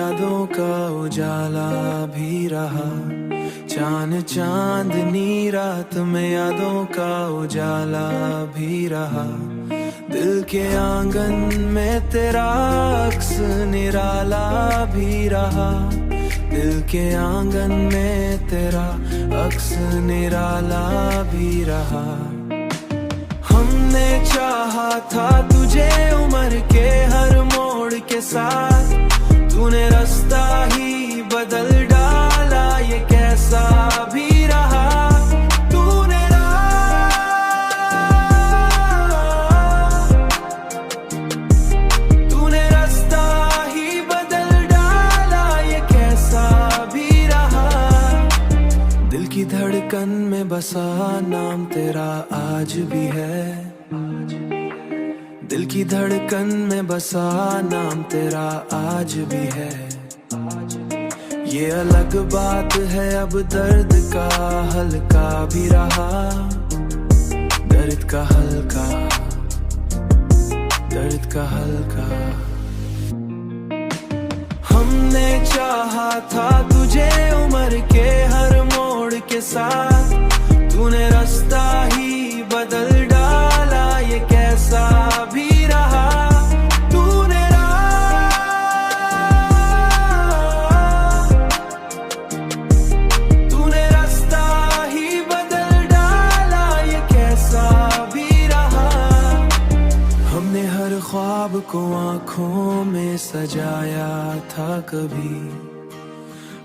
यादों का उजाला भी रहा। चांद चांदनी रात में यादों का उजाला भी रहा। दिल के आंगन में तेरा अक्स निराला भी रहा। दिल के आंगन में तेरा अक्स निराला भी रहा। हमने चाहा था तुझे उम्र के हर मोड़ के साथ, तूने रास्ता ही बदल डाला, ये कैसा भी रहा। तूने रास्ता ही बदल डाला, ये कैसा भी रहा। दिल की धड़कन में बसा नाम तेरा आज भी है। दिल की धड़कन में बसा नाम तेरा आज भी है। ये अलग बात है अब दर्द का हल्का भी रहा। दर्द का हल्का, दर्द का हल्का। हमने चाहा था तुझे उम्र के हर मोड़ के साथ, तूने रास्ता ही बदल डाला, ये कैसा भी रहा। तूने रास्ता ही बदल डाला, ये कैसा भी रहा। हमने हर ख्वाब को आँखों में सजाया था कभी।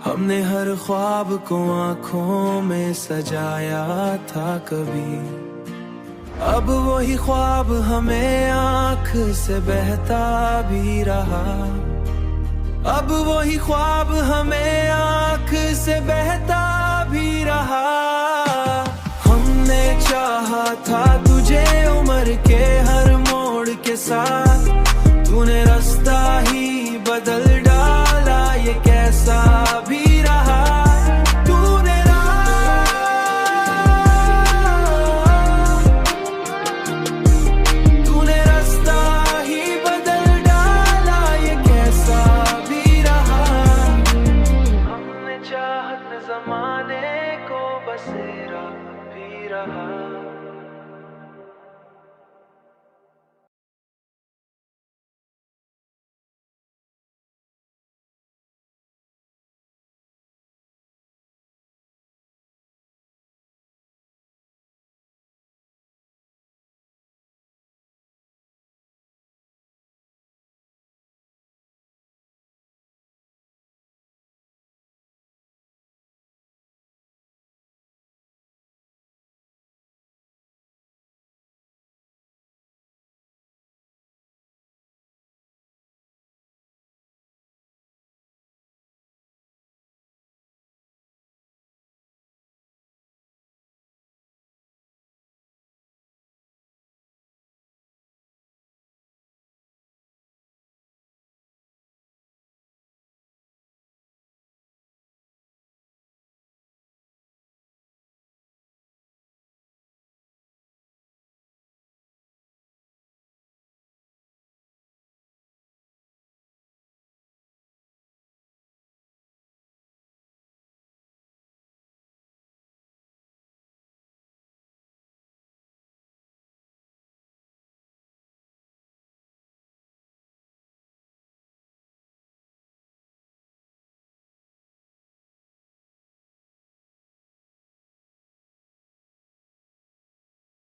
हमने हर ख्वाब को आँखों में सजाया था कभी। अब वही ख्वाब हमें आँख से बहता भी रहा। अब वही ख्वाब हमें आँख से बहता भी रहा। हमने चाहा था तुझे उम्र के हर मोड़ के साथ, तूने रास्ता ही बदल डाला, ये कैसा